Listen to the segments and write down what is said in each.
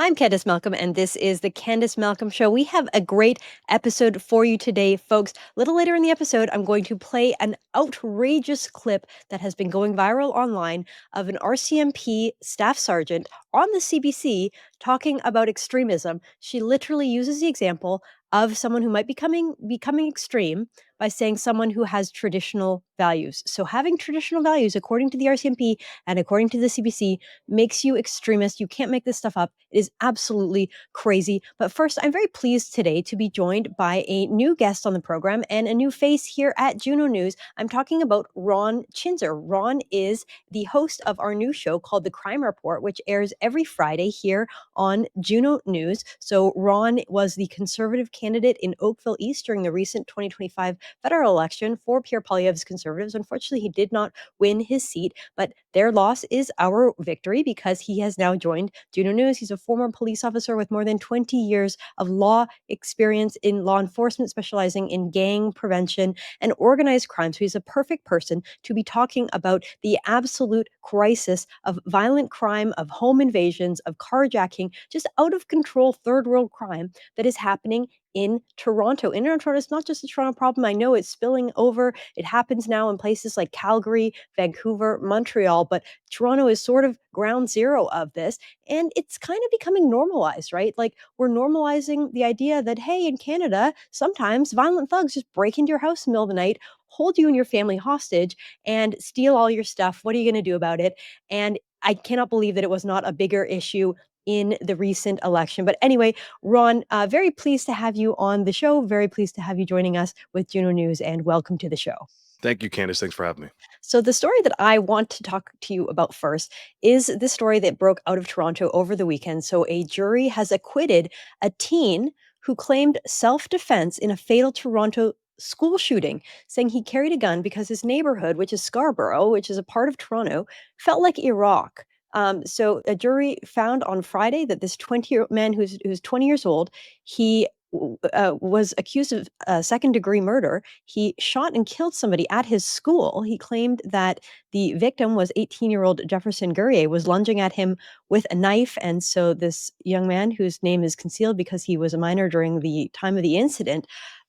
I'm Candice Malcolm, and this is the Candice Malcolm Show. We have a great episode for you today, folks. A little later in the episode, I'm going to play an outrageous clip that has been going viral online of an RCMP staff sergeant on the CBC talking about extremism. She literally uses the example of someone who might be becoming extreme by saying someone who has traditional values. So having traditional values, according to the RCMP and according to the CBC, makes you extremist. You can't make this stuff up. It is absolutely crazy. But first, I'm very pleased today to be joined by a new guest on the program and a new face here at Juno News. I'm talking about Ron Chhinzer. Ron is the host of our new show called The Crime Report, which airs every Friday here on Juno News. So Ron was the Conservative candidate in Oakville East during the recent 2025 federal election for Pierre Poilievre's Conservatives. Unfortunately, he did not win his seat, but their loss is our victory because he has now joined Juno News. He's a former police officer with more than 20 years of law experience in law enforcement, specializing in gang prevention and organized crime. So he's a perfect person to be talking about the absolute crisis of violent crime, of home invasions, of carjacking, just out of control third world crime that is happening in Toronto. In Toronto, it's not just a Toronto problem. I know it's spilling over. It happens now in places like Calgary, Vancouver, Montreal, but Toronto is sort of ground zero of this. And it's kind of becoming normalized, right? Like we're normalizing the idea that, hey, in Canada, sometimes violent thugs just break into your house in the middle of the night, hold you and your family hostage, and steal all your stuff. What are you going to do about it? And I cannot believe that it was not a bigger issue in the recent election. But anyway, Ron, very pleased to have you on the show. Very pleased to have you joining us with Juno News, and welcome to the show. Thank you, Candice. Thanks for having me. So the story that I want to talk to you about first is the story that broke out of Toronto over the weekend. So a jury has acquitted a teen who claimed self-defense in a fatal Toronto school shooting, saying he carried a gun because his neighborhood, which is Scarborough, which is a part of Toronto, felt like Iraq. So a jury found on Friday that this 20-year man who's 20 years old, he was accused of second-degree murder. He shot and killed somebody at his school. He claimed that the victim was 18-year-old Jefferson Gurrier, was lunging at him with a knife. And so this young man, whose name is concealed because he was a minor during the time of the incident,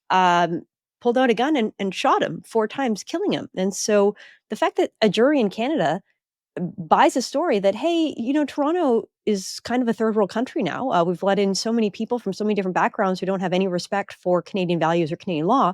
um, pulled out a gun and shot him 4 times, killing him. And so the fact that a jury in Canada buys a story that, hey, Toronto is kind of a third world country now. We've let in so many people from so many different backgrounds who don't have any respect for Canadian values or Canadian law.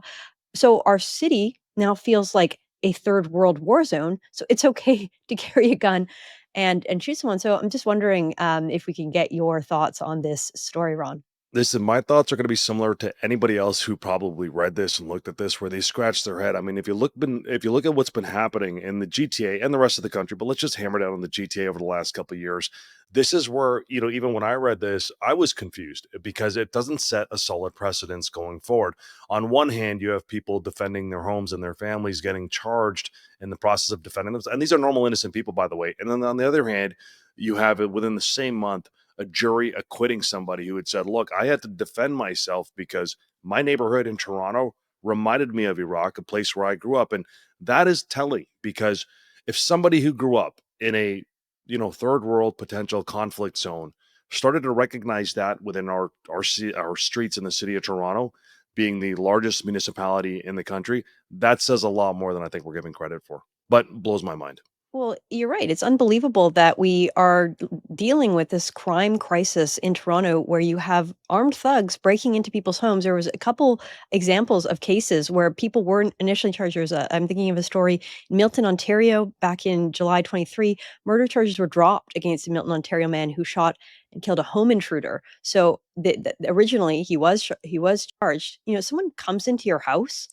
So our city now feels like a third world war zone. So it's okay to carry a gun and shoot someone. So I'm just wondering if we can get your thoughts on this story, Ron. Listen, my thoughts are going to be similar to anybody else who probably read this and looked at this, where they scratched their head. I mean, if you look at what's been happening in the GTA and the rest of the country, but let's just hammer down on the GTA over the last couple of years. This is where, even when I read this, I was confused because it doesn't set a solid precedence going forward. On one hand, you have people defending their homes and their families getting charged in the process of defending them. And these are normal, innocent people, by the way. And then on the other hand, you have it within the same month, a jury acquitting somebody who had said, look, I had to defend myself because my neighborhood in Toronto reminded me of Iraq, a place where I grew up. And that is telling, because if somebody who grew up in a, third world potential conflict zone started to recognize that within our streets in the city of Toronto, being the largest municipality in the country, that says a lot more than I think we're giving credit for, but blows my mind. Well, you're right. It's unbelievable that we are dealing with this crime crisis in Toronto where you have armed thugs breaking into people's homes. There was a couple examples of cases where people weren't initially charged. I'm thinking of a story in Milton, Ontario, back in July 23. Murder charges were dropped against a Milton, Ontario man who shot and killed a home intruder. So originally he was charged. Someone comes into your house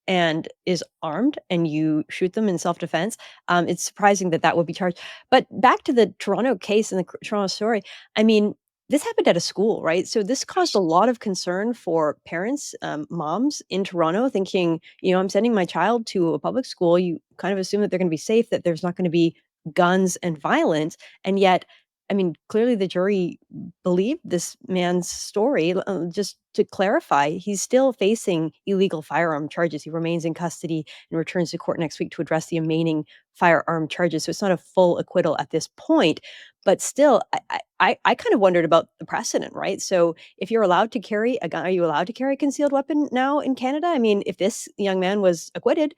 and is armed and you shoot them in self-defense, it's surprising that that would be charged. But back to the Toronto case and the Toronto story, I mean, this happened at a school, right? So this caused a lot of concern for parents, moms in Toronto, thinking, I'm sending my child to a public school. You kind of assume that they're going to be safe, that there's not going to be guns and violence. And yet I mean, clearly the jury believed this man's story. Just to clarify, he's still facing illegal firearm charges. He remains in custody and returns to court next week to address the remaining firearm charges. So it's not a full acquittal at this point. But still, I kind of wondered about the precedent, right? So if you're allowed to carry a gun, are you allowed to carry a concealed weapon now in Canada? I mean, if this young man was acquitted,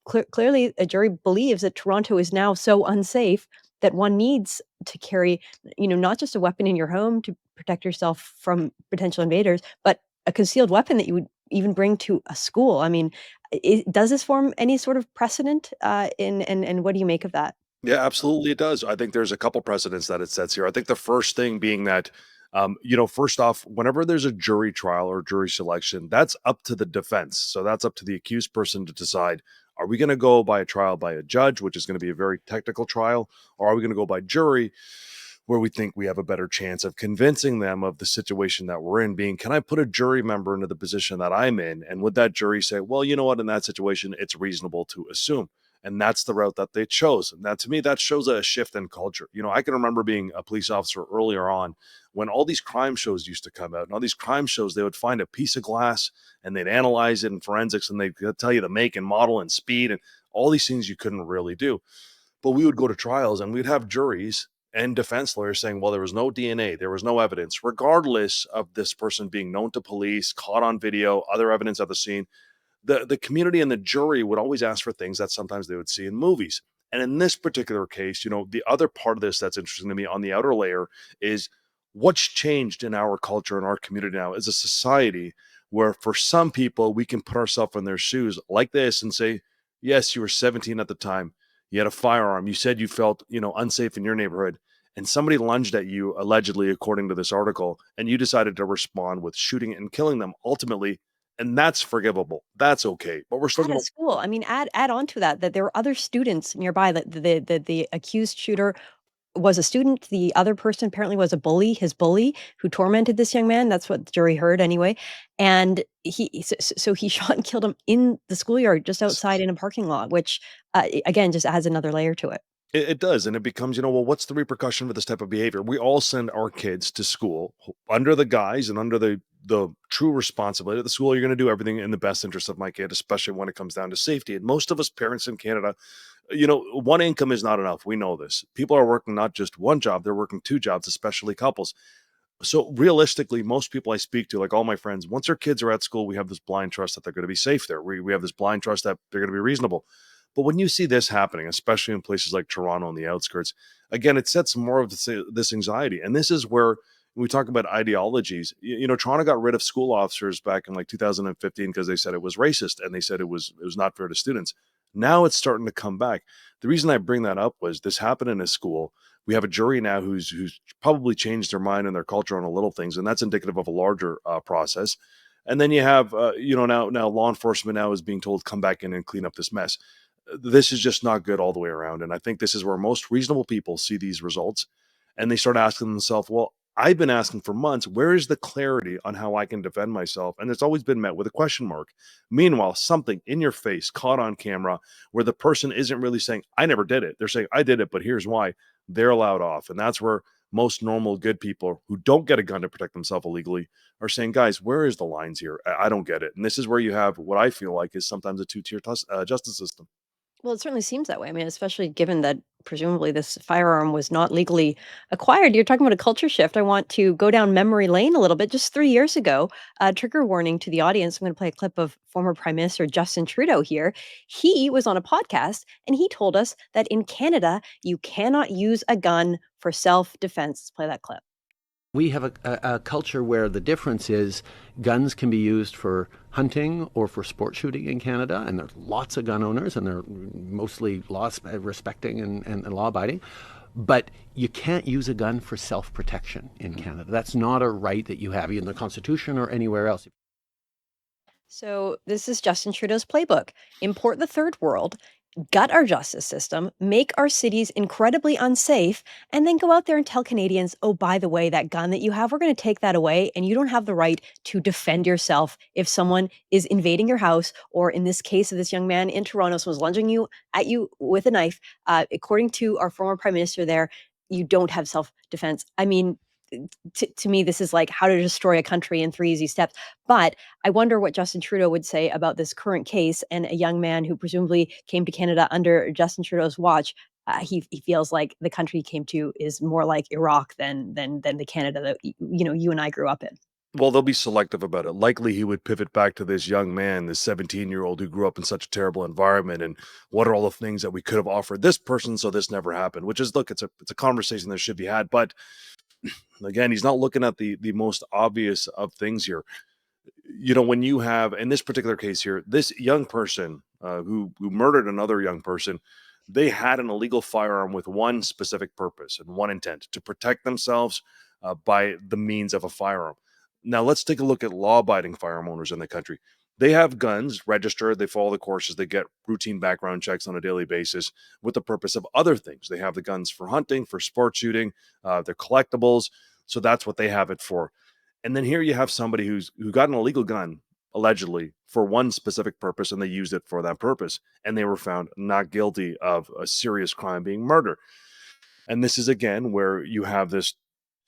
clearly a jury believes that Toronto is now so unsafe that one needs to carry, not just a weapon in your home to protect yourself from potential invaders, but a concealed weapon that you would even bring to a school. I mean, does this form any sort of precedent? And what do you make of that? Yeah, absolutely it does. I think there's a couple precedents that it sets here. I think the first thing being that, first off, whenever there's a jury trial or jury selection, that's up to the defense. So that's up to the accused person to decide, are we going to go by a trial by a judge, which is going to be a very technical trial, or are we going to go by jury, where we think we have a better chance of convincing them of the situation that we're in, being, can I put a jury member into the position that I'm in? And would that jury say, well, you know what, in that situation, it's reasonable to assume. And that's the route that they chose. And that, to me, that shows a shift in culture. I can remember being a police officer earlier on when all these crime shows used to come out. And all these crime shows, they would find a piece of glass and they'd analyze it in forensics and they'd tell you the make and model and speed and all these things you couldn't really do. But we would go to trials and we'd have juries and defense lawyers saying, well, there was no DNA, there was no evidence, regardless of this person being known to police, caught on video, other evidence at the scene. The community and the jury would always ask for things that sometimes they would see in movies. And in this particular case, the other part of this that's interesting to me on the outer layer is what's changed in our culture and our community now as a society, where for some people we can put ourselves in their shoes like this and say, yes, you were 17 at the time, you had a firearm, you said you felt unsafe in your neighborhood, and somebody lunged at you, allegedly, according to this article, and you decided to respond with shooting and killing them ultimately, and that's forgivable. That's okay. But we're still At a gonna. school, I mean, add on to that there were other students nearby. That the accused shooter was a student. The other person apparently was a bully, his bully, who tormented this young man. That's what the jury heard anyway. And so he shot and killed him in the schoolyard, just outside in a parking lot, which again just adds another layer to it. It does, and it becomes, well, what's the repercussion for this type of behavior? We all send our kids to school under the guise and under the true responsibility of the school. You're going to do everything in the best interest of my kid, especially when it comes down to safety. And most of us parents in Canada, one income is not enough. We know this. People are working not just one job; they're working two jobs, especially couples. So realistically, most people I speak to, like all my friends, once their kids are at school, we have this blind trust that they're going to be safe there. We have this blind trust that they're going to be reasonable. But when you see this happening, especially in places like Toronto on the outskirts, again, it sets more of this anxiety. And this is where we talk about ideologies. Toronto got rid of school officers back in like 2015 because they said it was racist and they said it was not fair to students. Now it's starting to come back. The reason I bring that up was this happened in a school. We have a jury now who's probably changed their mind and their culture on a little things, and that's indicative of a larger process. And then you have, now law enforcement now is being told come back in and clean up this mess. This is just not good all the way around. And I think this is where most reasonable people see these results and they start asking themselves, well, I've been asking for months, where is the clarity on how I can defend myself? And it's always been met with a question mark. Meanwhile, something in your face caught on camera where the person isn't really saying, I never did it. They're saying, I did it, but here's why. They're allowed off. And that's where most normal, good people who don't get a gun to protect themselves illegally are saying, guys, where is the lines here? I don't get it. And this is where you have what I feel like is sometimes a two-tier justice system. Well, it certainly seems that way. I mean, especially given that presumably this firearm was not legally acquired. You're talking about a culture shift. I want to go down memory lane a little bit. Just 3 years ago, trigger warning to the audience. I'm going to play a clip of former Prime Minister Justin Trudeau here. He was on a podcast and he told us that in Canada, you cannot use a gun for self defense. Let's play that clip. We have a culture where the difference is guns can be used for hunting or for sport shooting in Canada, and there's lots of gun owners, and they're mostly law respecting and law abiding. But you can't use a gun for self-protection in Canada. That's not a right that you have in the Constitution or anywhere else. So, this is Justin Trudeau's playbook. Import the third world, gut our justice system, make our cities incredibly unsafe, and then go out there and tell Canadians, oh, by the way, that gun that you have, we're going to take that away, and you don't have the right to defend yourself if someone is invading your house, or in this case of this young man in Toronto, someone's lunging at you with a knife. According to our former prime minister there, you don't have self-defense. I mean, to me, this is like how to destroy a country in 3 easy steps. But I wonder what Justin Trudeau would say about this current case and a young man who presumably came to Canada under Justin Trudeau's watch. He feels like the country he came to is more like Iraq than the Canada that you and I grew up in. Well, they'll be selective about it. Likely he would pivot back to this young man, this 17-year-old who grew up in such a terrible environment, and what are all the things that we could have offered this person so this never happened, which is, look, it's a conversation that should be had. But again, he's not looking at the most obvious of things here. When you have, in this particular case here, this young person who murdered another young person, they had an illegal firearm with one specific purpose and one intent: to protect themselves by the means of a firearm. Now, let's take a look at law-abiding firearm owners in the country. They have guns registered, they follow the courses, they get routine background checks on a daily basis with the purpose of other things. They have the guns for hunting, for sport shooting, they're collectibles. So that's what they have it for. And then here you have somebody who got an illegal gun, allegedly, for one specific purpose, and they used it for that purpose. And they were found not guilty of a serious crime, being murder. And this is, again, where you have this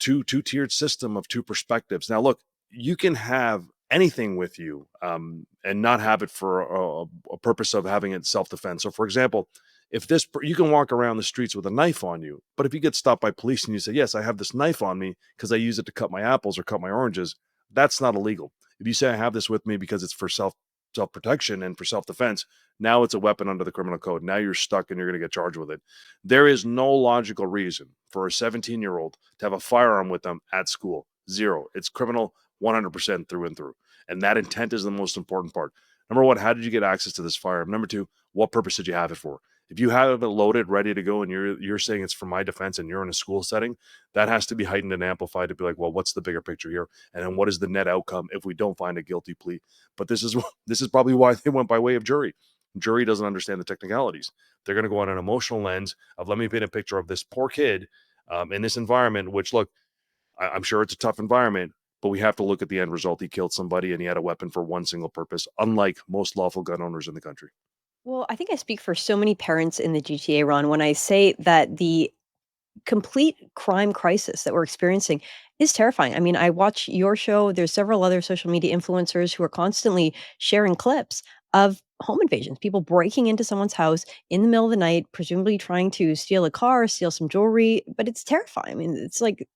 two-tiered system of two perspectives. Now, look, you can have anything with you and not have it for a purpose of having it self-defense. So, for example, if you can walk around the streets with a knife on you, but if you get stopped by police and you say, yes, I have this knife on me because I use it to cut my apples or cut my oranges, that's not illegal. If you say I have this with me because it's for self-protection and for self-defense, now it's a weapon under the criminal code. Now you're stuck and you're going to get charged with it. There is no logical reason for a 17-year-old to have a firearm with them at school. Zero. It's criminal 100% through and through. And that intent is the most important part. Number one, how did you get access to this firearm? Number two, what purpose did you have it for? If you have it loaded, ready to go, and you're saying it's for my defense and you're in a school setting, that has to be heightened and amplified to be like, well, what's the bigger picture here? And then what is the net outcome if we don't find a guilty plea? But this is probably why they went by way of jury. Jury doesn't understand the technicalities. They're going to go on an emotional lens of, let me paint a picture of this poor kid in this environment, which, look, I'm sure it's a tough environment, but we have to look at the end result. He killed somebody and he had a weapon for one single purpose, unlike most lawful gun owners in the country. Well, I think I speak for so many parents in the GTA, Ron, when I say that the complete crime crisis that we're experiencing is terrifying. I mean, I watch your show. There's several other social media influencers who are constantly sharing clips of home invasions, people breaking into someone's house in the middle of the night, presumably trying to steal a car, steal some jewelry. But it's terrifying. I mean, it's like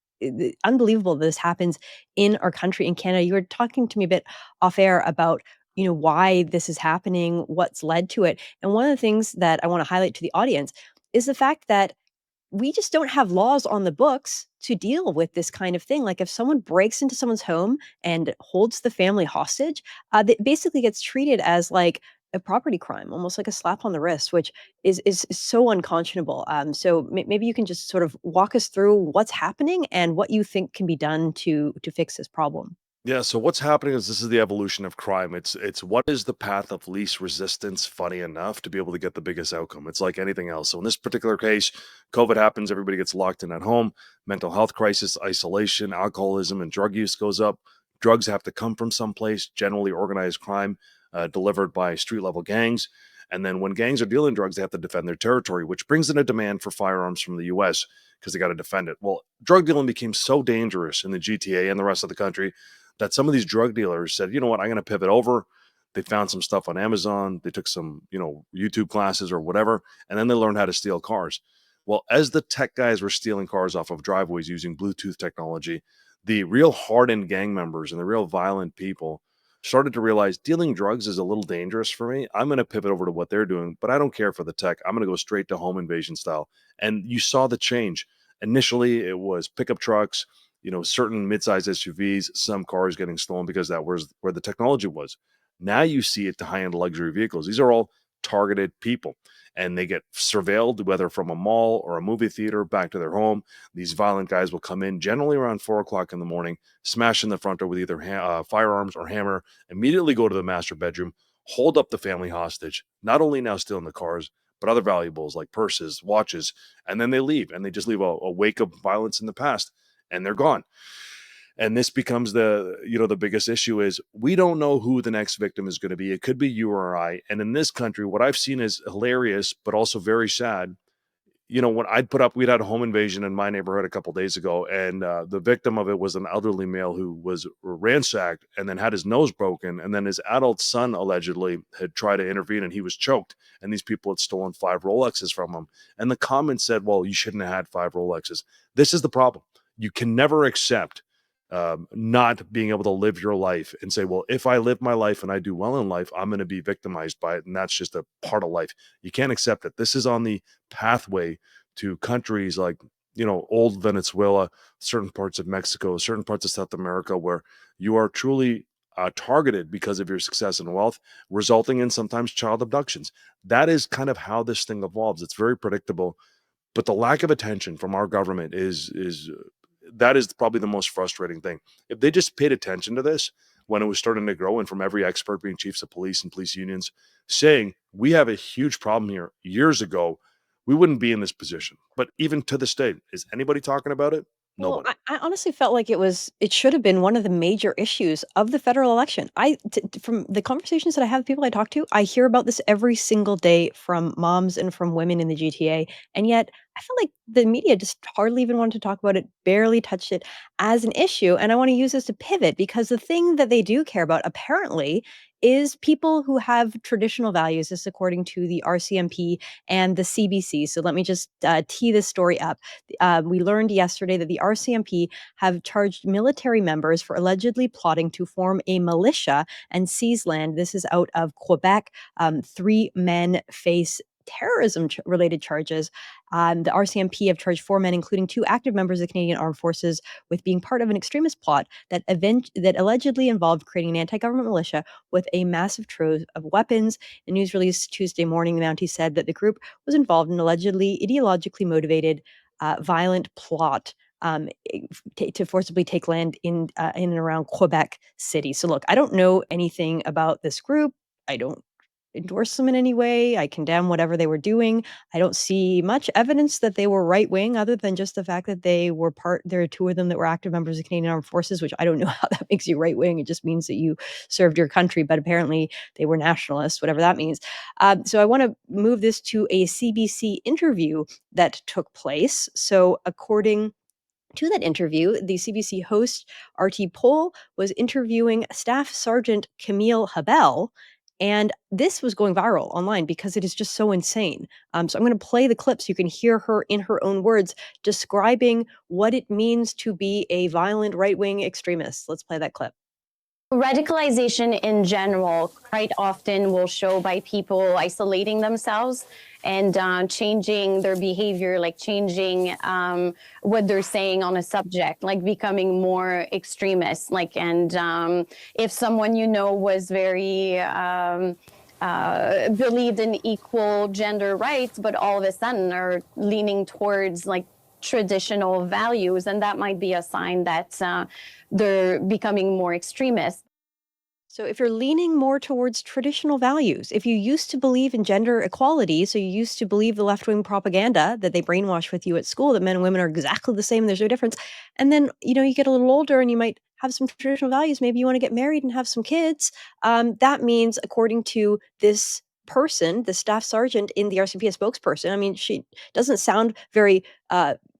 unbelievable that this happens in our country, in Canada. You were talking to me a bit off air about why this is happening, what's led to it. And one of the things that I want to highlight to the audience is the fact that we just don't have laws on the books to deal with this kind of thing. Like if someone breaks into someone's home and holds the family hostage, that basically gets treated as like a property crime, almost like a slap on the wrist, which is so unconscionable. So maybe you can just sort of walk us through what's happening and what you think can be done to fix this problem. Yeah, so what's happening is this is the evolution of crime. It's what is the path of least resistance, funny enough, to be able to get the biggest outcome. It's like anything else. So in this particular case, COVID happens, everybody gets locked in at home, mental health crisis, isolation, alcoholism, and drug use goes up. Drugs have to come from someplace, generally organized crime, delivered by street level gangs. And then when gangs are dealing drugs, they have to defend their territory, which brings in a demand for firearms from the US because they got to defend it. Well, drug dealing became so dangerous in the GTA and the rest of the country that some of these drug dealers said, you know what, I'm going to pivot over. They found some stuff on Amazon. They took some, YouTube classes or whatever, and then they learned how to steal cars. Well, as the tech guys were stealing cars off of driveways using Bluetooth technology, the real hardened gang members and the real violent people started to realize dealing drugs is a little dangerous for me. I'm going to pivot over to what they're doing, but I don't care for the tech. I'm going to go straight to home invasion style. And you saw the change. Initially, it was pickup trucks, certain mid-sized SUVs, some cars getting stolen because that was where the technology was. Now you see it to high-end luxury vehicles. These are all targeted people, and they get surveilled, whether from a mall or a movie theater back to their home. These violent guys will come in generally around 4 o'clock in the morning, smash in the front door with either firearms or hammer, immediately go to the master bedroom, hold up the family hostage, not only now stealing the cars, but other valuables like purses, watches, and then they leave, and they just leave a wake of violence in the past, and they're gone. And this becomes the biggest issue is we don't know who the next victim is going to be. It could be you or I. And in this country, what I've seen is hilarious, but also very sad. when I'd put up, we'd had a home invasion in my neighborhood a couple days ago, and the victim of it was an elderly male who was ransacked and then had his nose broken, and then his adult son allegedly had tried to intervene and he was choked, and these people had stolen 5 Rolexes from him. And the comments said, well, you shouldn't have had 5 Rolexes. This is the problem. You can never accept not being able to live your life and say, well, if I live my life and I do well in life, I'm going to be victimized by it. And that's just a part of life. You can't accept it. This is on the pathway to countries like, old Venezuela, certain parts of Mexico, certain parts of South America, where you are truly targeted because of your success and wealth, resulting in sometimes child abductions. That is kind of how this thing evolves. It's very predictable, but the lack of attention from our government is that is probably the most frustrating thing. If they just paid attention to this when it was starting to grow, and from every expert, being chiefs of police and police unions, saying we have a huge problem here years ago, we wouldn't be in this position. But even to this day, is anybody talking about it? Well, Nobody. I honestly felt like it should have been one of the major issues of the federal election. From the conversations that I have with people I talk to, I hear about this every single day from moms and from women in the GTA. And yet I feel like the media just hardly even wanted to talk about it, barely touched it as an issue. And I want to use this to pivot because the thing that they do care about apparently is people who have traditional values, this according to the RCMP and the CBC. So let me just tee this story up. We learned yesterday that the RCMP have charged military members for allegedly plotting to form a militia and seize land. This is out of Quebec. 3 men face terrorism related charges. The RCMP have charged 4 men, including 2 active members of the Canadian Armed Forces, with being part of an extremist plot that allegedly involved creating an anti-government militia with a massive trove of weapons. In a news release Tuesday morning, the Mountie said that the group was involved in allegedly ideologically motivated violent plot to forcibly take land in and around Quebec City. So look, I don't know anything about this group. I don't endorse them in any way. I condemn whatever they were doing. I don't see much evidence that they were right wing, other than just the fact that there are 2 of them that were active members of Canadian Armed Forces, which I don't know how that makes you right wing. It just means that you served your country, but apparently they were nationalists, whatever that means. So I want to move this to a CBC interview that took place. So according to that interview, the CBC host, RT Pohl, was interviewing Staff Sergeant Camille Habel, and this was going viral online because it is just so insane. So I'm going to play the clip so you can hear her in her own words describing what it means to be a violent right-wing extremist. Let's play that clip. Radicalization in general quite often will show by people isolating themselves and changing their behavior, like changing what they're saying on a subject, like becoming more extremist. And if someone was very believed in equal gender rights, but all of a sudden are leaning towards like traditional values, and that might be a sign that they're becoming more extremist. So if you're leaning more towards traditional values, if you used to believe in gender equality, so you used to believe the left-wing propaganda that they brainwash with you at school, that men and women are exactly the same, there's no difference. And then, you get a little older and you might have some traditional values. Maybe you want to get married and have some kids. That means, according to this person, the staff sergeant in the RCMP, a spokesperson, I mean, she doesn't sound very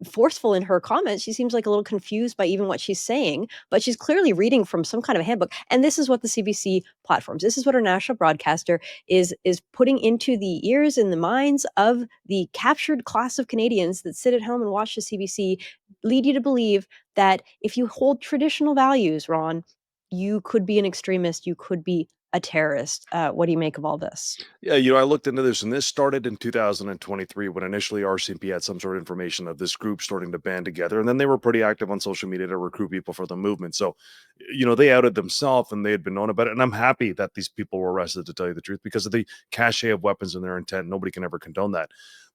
forceful in her comments. She seems like a little confused by even what she's saying, but she's clearly reading from some kind of handbook. And this is what the CBC platforms, this is what our national broadcaster is putting into the ears and the minds of the captured class of Canadians that sit at home and watch the CBC, lead you to believe that if you hold traditional values, Ron, you could be an extremist, you could be a terrorist. What do you make of all this? Yeah, I looked into this, and this started in 2023 when initially RCMP had some sort of information of this group starting to band together, and then they were pretty active on social media to recruit people for the movement. So, they outed themselves, and they had been known about it. And I'm happy that these people were arrested, to tell you the truth, because of the cachet of weapons and their intent. Nobody can ever condone that.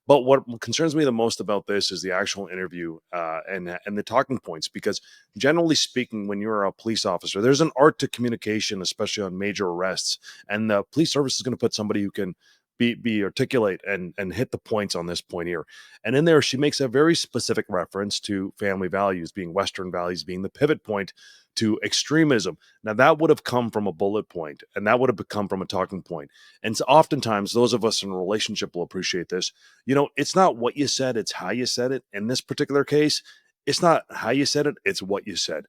But what concerns me the most about this is the actual interview and the talking points, because generally speaking, when you're a police officer, there's an art to communication, especially on major arrests. And the police service is going to put somebody who can be articulate and hit the points on this point here. And in there, she makes a very specific reference to family values, being Western values, being the pivot point to extremism. Now, that would have come from a bullet point, and that would have come from a talking point. And so oftentimes, those of us in a relationship will appreciate this. It's not what you said, it's how you said it. In this particular case, it's not how you said it, it's what you said.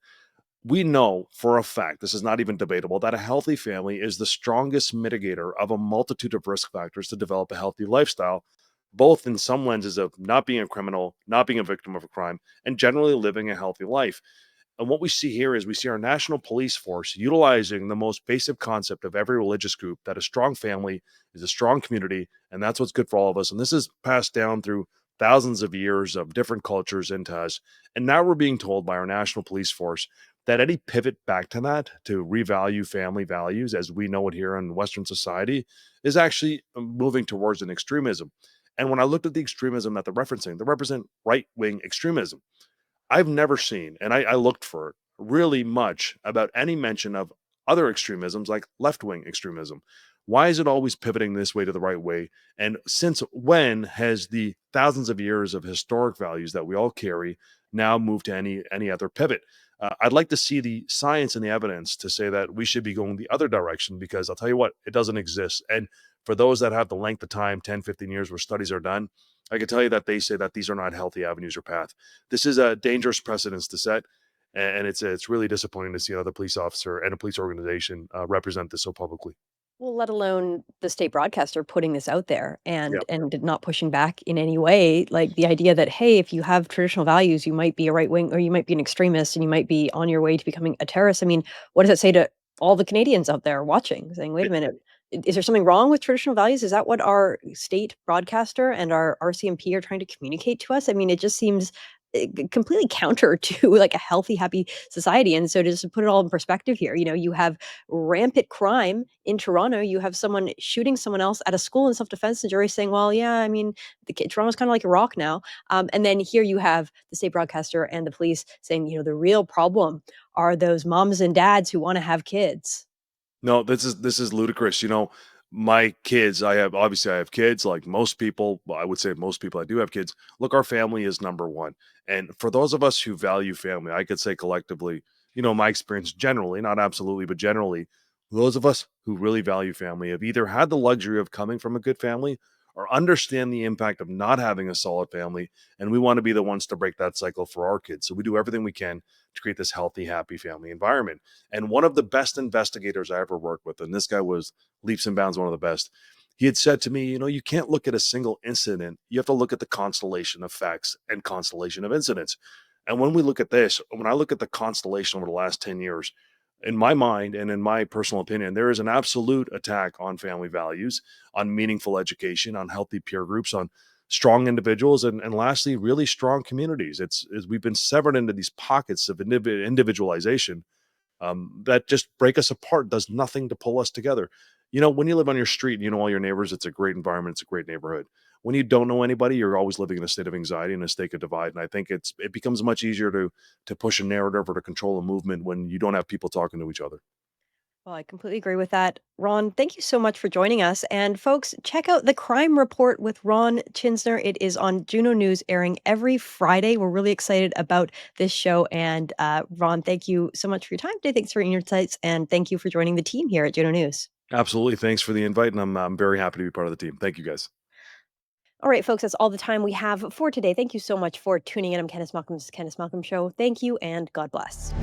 We know for a fact, this is not even debatable, that a healthy family is the strongest mitigator of a multitude of risk factors to develop a healthy lifestyle, both in some lenses of not being a criminal, not being a victim of a crime, and generally living a healthy life. And what we see here is we see our national police force utilizing the most basic concept of every religious group, that a strong family is a strong community, and that's what's good for all of us. And this is passed down through thousands of years of different cultures into us. And now we're being told by our national police force that any pivot back to that, to revalue family values as we know it here in Western society, is actually moving towards an extremism. And when I looked at the extremism that they're referencing, they represent right wing extremism. I've never seen, and I looked for it, really much about any mention of other extremisms like left wing extremism. Why is it always pivoting this way to the right way? And since when has the thousands of years of historic values that we all carry now moved to any other pivot? I'd like to see the science and the evidence to say that we should be going the other direction, because I'll tell you what, it doesn't exist. And for those that have the length of time, 10, 15 years where studies are done, I can tell you that they say that these are not healthy avenues or path. This is a dangerous precedence to set, and it's really disappointing to see another police officer and a police organization represent this so publicly. Well, let alone the state broadcaster putting this out there Yeah. and not pushing back in any way. Like the idea that, hey, if you have traditional values, you might be a right wing or you might be an extremist and you might be on your way to becoming a terrorist. I mean, what does that say to all the Canadians out there watching, saying, wait a minute, is there something wrong with traditional values? Is that what our state broadcaster and our RCMP are trying to communicate to us? I mean, it just seems completely counter to like a healthy, happy society. And so, just to put it all in perspective here, you have rampant crime in Toronto. You have someone shooting someone else at a school in self-defense, and jury saying, well, yeah, I mean, Toronto's kind of like Iraq now. And then here you have the state broadcaster and the police saying, the real problem are those moms and dads who want to have kids. No, this is ludicrous. My kids, I have kids like most people. Well, I would say most people, I do have kids. Look, our family is number one. And for those of us who value family, I could say collectively, my experience generally, not absolutely, but generally, those of us who really value family have either had the luxury of coming from a good family or understand the impact of not having a solid family. And we want to be the ones to break that cycle for our kids. So we do everything we can to create this healthy, happy family environment. And one of the best investigators I ever worked with, and this guy was leaps and bounds one of the best, he had said to me, you can't look at a single incident. You have to look at the constellation of facts and constellation of incidents. And when we look at this, when I look at the constellation over the last 10 years, in my mind and in my personal opinion, there is an absolute attack on family values, on meaningful education, on healthy peer groups, on strong individuals, and lastly, really strong communities. It's we've been severed into these pockets of individualization that just break us apart, does nothing to pull us together. When you live on your street and you know all your neighbors, it's a great environment, it's a great neighborhood. When you don't know anybody, you're always living in a state of anxiety and a state of divide. And I think it becomes much easier to push a narrative or to control a movement when you don't have people talking to each other. Well, I completely agree with that. Ron, thank you so much for joining us. And folks, check out the Crime Report with Ron Chhinzer. It is on Juno News, airing every Friday. We're really excited about this show. And Ron, thank you so much for your time today. Thanks for your insights. And thank you for joining the team here at Juno News. Absolutely. Thanks for the invite. And I'm very happy to be part of the team. Thank you guys. All right, folks, that's all the time we have for today. Thank you so much for tuning in. I'm Candice Malcolm's Candice Malcolm Show. Thank you and God bless.